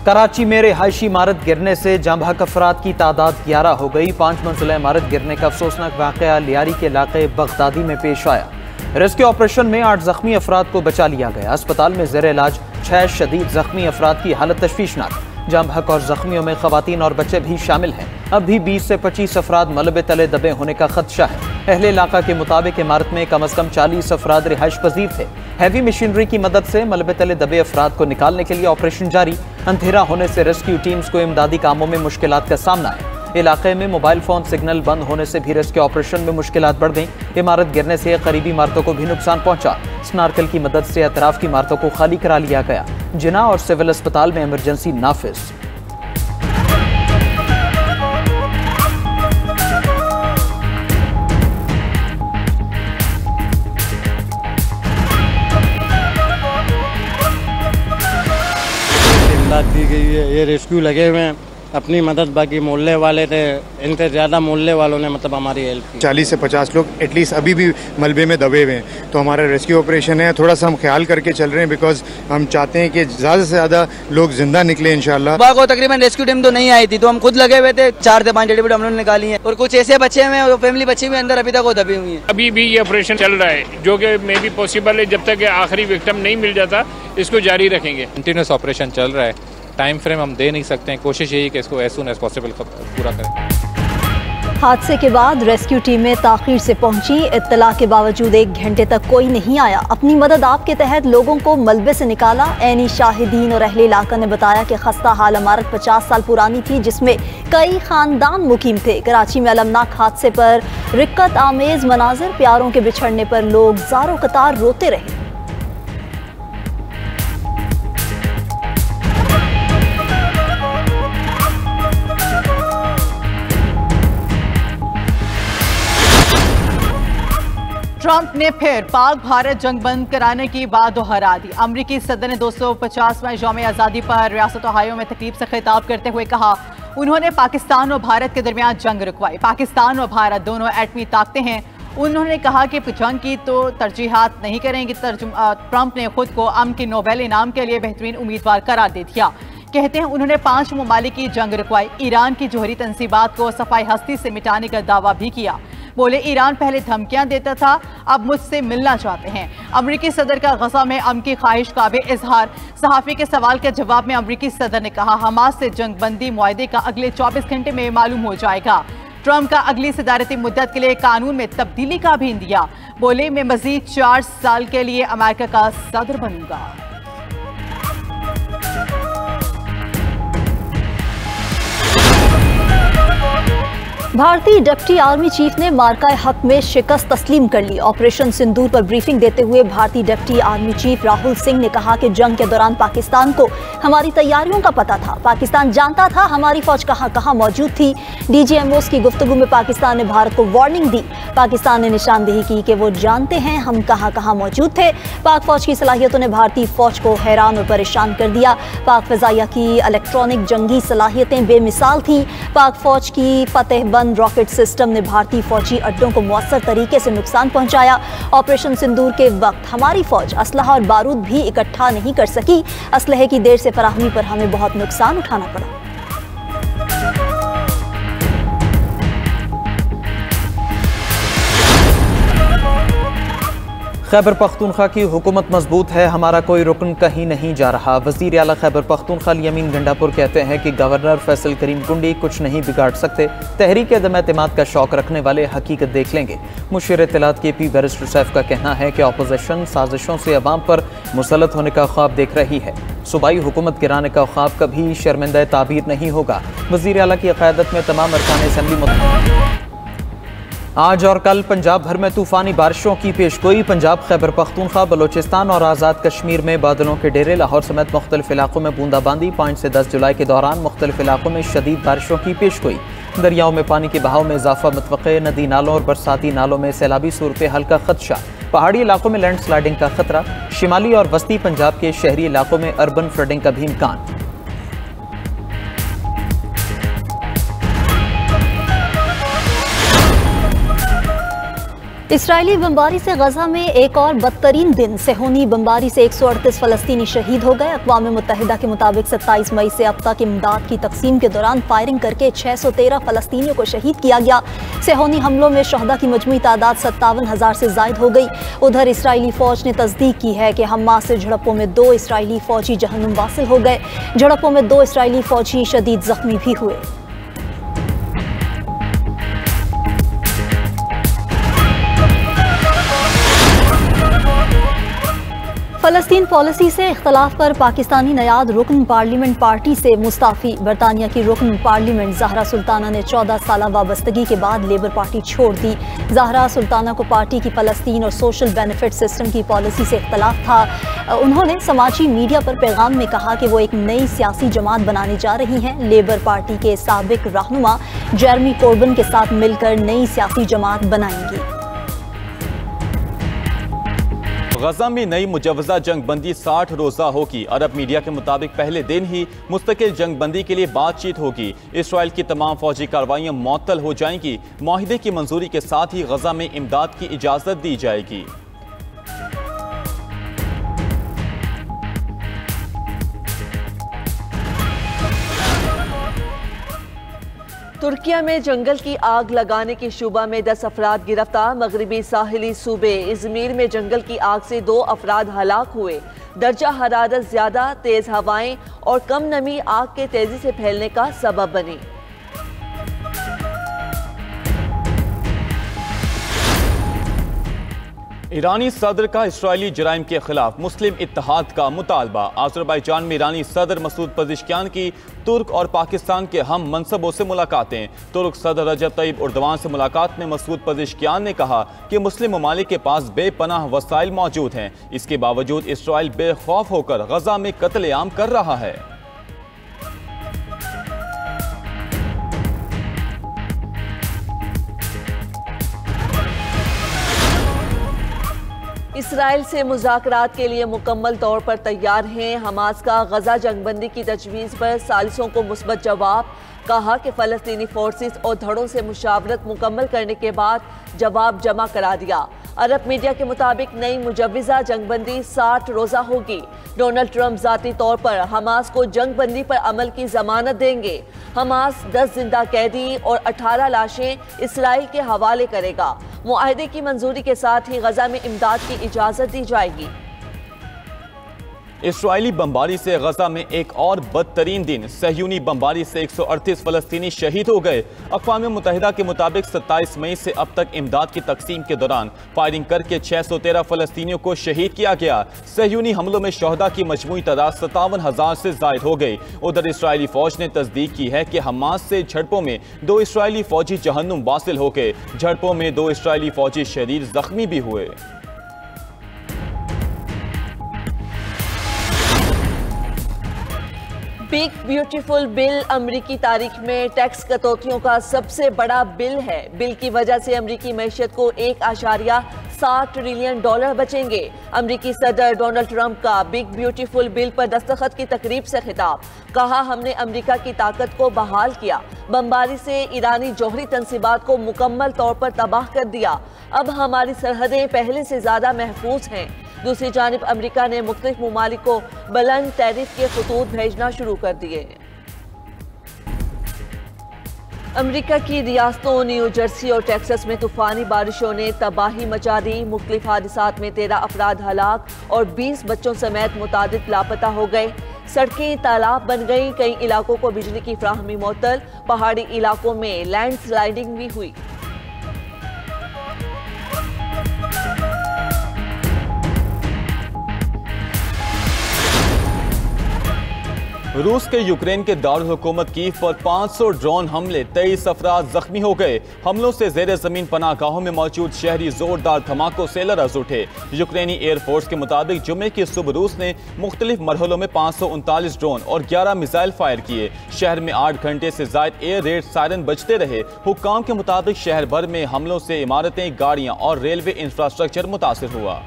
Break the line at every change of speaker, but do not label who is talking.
कराची में रिहायशी इमारत गिरने से जाँ बहक अफराद की तादाद 11 हो गई। 5 मंजिला इमारत गिरने का अफसोसनाक वाक़या लियारी के इलाके बगदादी में पेश आया। रेस्क्यू ऑपरेशन में 8 जख्मी अफराद को बचा लिया गया। अस्पताल में ज़ेर इलाज 6 शदीद जख्मी अफराद की हालत तशवीशनाक। जाँ बहक और जख्मियों में खवातीन और बच्चे भी शामिल हैं। अब भी 20 से 25 अफराद मलबे तले दबे होने का खदशा है। अहले इलाका के मुताबिक इमारत में कम अज़ कम 40 अफराद रिहाइश पजीर थे। हैवी मशीनरी की मदद से मलबे तले दबे अफराद को निकालने के लिए ऑपरेशन जारी। अंधेरा होने से रेस्क्यू टीम्स को इमदादी कामों में मुश्किलात का सामना है। इलाके में मोबाइल फोन सिग्नल बंद होने से भी रेस्क्यू ऑपरेशन में मुश्किलात बढ़ गई। इमारत गिरने से करीबी इमारतों को भी नुकसान पहुंचा। स्नार्कल की मदद से अतराफ की इमारतों को खाली करा लिया गया। जिना और सिविल अस्पताल में इमरजेंसी नाफिज।
दी गई है। ये रेस्क्यू लगे हुए हैं, अपनी मदद बाकी मोहल्ले वाले थे, इनसे ज़्यादा मोहल्ले वालों ने मतलब हमारी हेल्प की।
40 से 50 लोग एटलीस्ट अभी भी मलबे में दबे हुए हैं। तो हमारा रेस्क्यू ऑपरेशन है, थोड़ा सा हम ख्याल करके चल रहे हैं बिकॉज हम चाहते हैं कि ज़्यादा से ज़्यादा लोग जिंदा निकले इंशाल्लाह।
सुबह को तकरीबन रेस्क्यू टीम तो नहीं आई थी, तो हम खुद लगे हुए थे। 4 से 5 डेड बॉडी हम लोगों ने निकाली है और कुछ ऐसे बच्चे हैं, फैमिली बच्चे भी अंदर अभी तक वो दबी हुई है।
अभी भी ये ऑपरेशन चल रहा है जो कि मे भी पॉसिबल है। जब तक आखिरी विक्टिम नहीं मिल जाता इसको जारी रखेंगे।
कंटिन्यूस ऑपरेशन चल रहा है, टाइम फ्रेम हम दे नहीं सकते हैं। कोशिश यही कि इसको एज सून एज पॉसिबल पूरा करें।
हादसे के बाद रेस्क्यू टीमें ताख़ीर से पहुंची। इत्तला के बावजूद 1 घंटे तक कोई नहीं आया। अपनी मदद आप के तहत लोगों को मलबे से निकाला। ऐनी शाहिदीन और अहले इलाका ने बताया कि खस्ता हाल इमारत 50 साल पुरानी थी जिसमें कई खानदान मुकीम थे। कराची में अलमनाक हादसे पर रिक्कत आमेज मनाजिर, प्यारों के बिछड़ने पर लोग ज़ारो कतार रोते रहे।
ट्रंप ने फिर पाक भारत जंग बंद कराने की बात दोहरा दी। अमरीकी सदर ने 250वां यौम आज़ादी पर रियासत ओहायो में तकरीब से खिताब करते हुए कहा, उन्होंने पाकिस्तान और भारत के दरमियान जंग रुकवाई। पाकिस्तान और भारत दोनों एटमी ताकतें हैं। उन्होंने कहा कि जंग की तो तरजीहात नहीं करेंगे। ट्रंप ने खुद को अमन के नोबेल इनाम के लिए बेहतरीन उम्मीदवार करार दे दिया। कहते हैं उन्होंने 5 ममालिक की जंग रुकवाई। ईरान की जोहरी तंसीबात को सफाई हस्ती से मिटाने का दावा भी किया। बोले, ईरान पहले धमकियां देता था, अब मुझसे मिलना चाहते हैं। अमरीकी सदर का गजा में अमन की ख्वाहिश का भी इजहार। सहाफ़ी के सवाल के जवाब में अमरीकी सदर ने कहा, हमास से जंग बंदी मुआहदे का अगले 24 घंटे में मालूम हो जाएगा। ट्रंप का अगली सदारती मुद्दत के लिए कानून में तब्दीली का भी इंदिया। बोले, मैं मजीद 4 साल के लिए अमेरिका का सदर बनूंगा।
भारतीय डिप्टी आर्मी चीफ ने मार्का हक में शिकस्त तस्लीम कर ली। ऑपरेशन सिंदूर पर ब्रीफिंग देते हुए भारतीय deputy army chief Rahul Singh ने कहा कि जंग के दौरान पाकिस्तान को हमारी तैयारियों का पता था। पाकिस्तान जानता था हमारी फौज कहां कहां मौजूद थी। डीजीएमओस की गुफ्तगू में पाकिस्तान ने भारत को वार्निंग दी। पाकिस्तान ने निशानदेही की कि वो जानते हैं हम कहां कहां मौजूद थे। पाक फौज की सलाहियतों ने भारतीय फौज को हैरान और परेशान कर दिया। पाक फजाइया की इलेक्ट्रॉनिक जंगी सलाहियतें बेमिसाल थीं। पाक फौज की फतेहबंद रॉकेट सिस्टम ने भारतीय फौजी अड्डों को मौसर तरीके से नुकसान पहुंचाया। ऑपरेशन सिंदूर के वक्त हमारी फौज असलहा और बारूद भी इकट्ठा नहीं कर सकी। असलहे की देर से फराहमी पर हमें बहुत नुकसान उठाना पड़ा।
खैबर पख्तूनख्वा की हुकूमत मजबूत है, हमारा कोई रुकन कहीं नहीं जा रहा। वज़ीर आला खैबर पख्तूनख्वा यमीन गंडापुर कहते हैं कि गवर्नर फैसल करीम कुंडी कुछ नहीं बिगाड़ सकते। तहरीक अदम एतमाद का शौक रखने वाले हकीकत देख लेंगे। मुशीर इत्तलात के पी बैरिस्टर सैफ का कहना है कि अपोजिशन साजिशों से अवाम पर मुसलत होने का ख्वाब देख रही है। सूबाई हुकूमत गिराने का ख्वाब कभी शर्मिंदा ताबीर नहीं होगा। वज़ीर आला की क़यादत में तमाम अरकान असेंबली आज और कल पंजाब भर में तूफ़ानी बारिशों की पेशगोई। पंजाब, खैबर पख्तूनख्वा, बलोचिस्तान और आज़ाद कश्मीर में बादलों के डेरे। लाहौर समेत मुख्तलिफ इलाकों में बूंदाबांदी। 5 से 10 जुलाई के दौरान मुख्तलिफ इलाकों में शदीद बारिशों की पेशगोई। दरियाओं में पानी के बहाव में इजाफा मुतवक्के। नदी नालों और बरसाती नालों में सैलाबी सूरत हाल का खदशा। पहाड़ी इलाकों में लैंड स्लाइडिंग का खतरा। शिमाली और वस्ती पंजाब के शहरी इलाकों में अर्बन फ्लडिंग का भी इम्कान।
इसराइली बमबारी से गजा में एक और बदतरीन दिन। सेहूनी बमबारी से 138 फलस्तीनी शहीद हो गए। अक़वाम मुत्तहिदा के मुताबिक 27 मई से अब तक इमदाद की तकसीम के दौरान फायरिंग करके 613 फलस्तीनियों को शहीद किया गया। सेहूनी हमलों में शहदा की मजमूई तादाद 57,000 से जायद हो गई। उधर इसराइली फौज ने तस्दीक की है कि हमास से झड़पों में 2 इसराइली फौजी जहन्नुम वासिल हो गए। झड़पों में 2 इसराइली फौजी शदीद जख्मी भी हुए। फलस्तीन पॉलिसी से इख्तलाफ पर पाकिस्तानी नयाद रुकन पार्लियामेंट पार्टी से मुस्ताफ़ी। बरतानिया की रुकन पार्लियामेंट ज़हरा सुल्ताना ने 14 साल वाबस्तगी के बाद लेबर पार्टी छोड़ दी। ज़हरा सुल्ताना को पार्टी की फलस्तीन और सोशल बेनिफिट सिस्टम की पॉलिसी से इख्तलाफ था। उन्होंने समाजी मीडिया पर पैगाम में कहा कि वो एक नई सियासी जमात बनाने जा रही हैं। लेबर पार्टी के साबिक रहनुमा जेरमी कोर्बन के साथ मिलकर नई सियासी जमात बनाएंगी।
गजा में नई मुजव्वज़ा जंग बंदी 60 रोज़ा होगी। अरब मीडिया के मुताबिक पहले दिन ही मुस्तकिल जंग बंदी के लिए बातचीत होगी। इसराइल की तमाम फौजी कार्रवाइयाँ मुअत्तल हो जाएंगी। माहिदे की मंजूरी के साथ ही गजा में इमदाद की इजाज़त दी जाएगी।
तुर्किया में जंगल की आग लगाने की शुबा में 10 अफराद गिरफ्तार। मगरबी साहिली सूबे इजमीर में जंगल की आग से 2 अफराद हलाक हुए। दर्जा हरारत ज्यादा, तेज हवाएं और कम नमी आग के तेजी से फैलने का सबब बनी।
ईरानी सदर का इसराइली जराइम के खिलाफ मुस्लिम इत्तेहाद का मुतालबा। आज़रबाईजान में ईरानी सदर मसूद पज़ेश्कियान की तुर्क और पाकिस्तान के हम मनसबों से मुलाकातें। तुर्क सदर रजब तय्यब एर्दोगान से मुलाकात में मसूद पज़ेश्कियान ने कहा कि मुस्लिम ममालिक के पास बेपनाह वसाइल मौजूद हैं। इसके बावजूद इसराइल बेखौफ होकर गजा में कत्लेआम कर रहा है।
इसराइल से मुज़ाकरात के लिए मुकम्मल तौर पर तैयार हैं। हमास का गजा जंगबंदी की तजवीज़ पर सालिसों को मुस्बत जवाब। कहा कि फ़लस्तीनी फोर्सेस और धड़ों से मुशावरत मुकम्मल करने के बाद जवाब जमा करा दिया। अरब मीडिया के मुताबिक नई मुजव्वज़ा जंगबंदी 60 रोज़ा होगी। डोनाल्ड ट्रंप ज़ाती तौर पर हमास को जंगबंदी पर अमल की जमानत देंगे। हमास 10 जिंदा कैदी और 18 लाशें इसराइल के हवाले करेगा। मुआहदे की मंजूरी के साथ ही गजा में इमदाद की इजाज़त दी जाएगी।
इसराइली बमबारी से गजा में एक और बदतरीन दिन। सहयूनी बमबारी से 138 फलस्तीनी शहीद हो गए। अक़वाम मुत्तहिदा के मुताबिक 27 मई से अब तक इमदाद की तकसीम के दौरान फायरिंग करके 613 फलस्तीनियों को शहीद किया गया। सहयूनी हमलों में शहदा की मजमूई तादाद 57,000 से जायद हो गई। उधर इसराइली फौज ने तस्दीक की है कि हमास से झड़पों में 2 इसराइली फौजी जहन्नुम वासिल हो गए। झड़पों में 2 इसराइली फौजी शदीद जख्मी भी हुए।
बिग ब्यूटीफुल बिल अमरीकी तारीख में टैक्स कटौतियों का सबसे बड़ा बिल है। बिल की वजह से अमरीकी मैशत को 1.7 ट्रिलियन डॉलर बचेंगे। अमरीकी सदर डोनाल्ड ट्रंप का बिग ब्यूटीफुल बिल पर दस्तखत की तकरीब से खिताब। कहा, हमने अमरीका की ताकत को बहाल किया। बमबारी से ईरानी जौहरी तंसीबात को मुकम्मल तौर पर तबाह कर दिया। अब हमारी सरहदें पहले से ज्यादा महफूज हैं। दूसरी जानिब अमरीका ने मुख्तलिफ ममालिक को बुलंद टैरिफ के खतूत भेजना शुरू कर दिए। अमरीका की रियासतों न्यू जर्सी और टेक्सास में तूफानी बारिशों ने तबाही मचा दी। मुख्तलिफ हादसात में 13 अफराद हलाक और 20 बच्चों समेत मुतादिद लापता हो गए। सड़कें तालाब बन गईं। कई इलाकों को बिजली की फ्राहमी मुअत्तल। पहाड़ी इलाकों में लैंडस्लाइडिंग भी हुई।
रूस के यूक्रेन के दारुल हुकूमत कीव पर 500 ड्रोन हमले, 23 अफराद जख्मी हो गए। हमलों से जेर जमीन पनाहगाहों में मौजूद शहरी जोरदार धमाकों से लरज़ उठे। यूक्रेनी एयरफोर्स के मुताबिक जुमे की सुबह रूस ने मुख्तलिफ मरहलों में 539 ड्रोन और 11 मिसाइल फायर किए। शहर में 8 घंटे से जायद एयर रेड सायरन बजते रहे। हुक्काम के मुताबिक शहर भर में हमलों से इमारतें, गाड़ियाँ और रेलवे इंफ्रास्ट्रक्चर मुतासिर हुआ।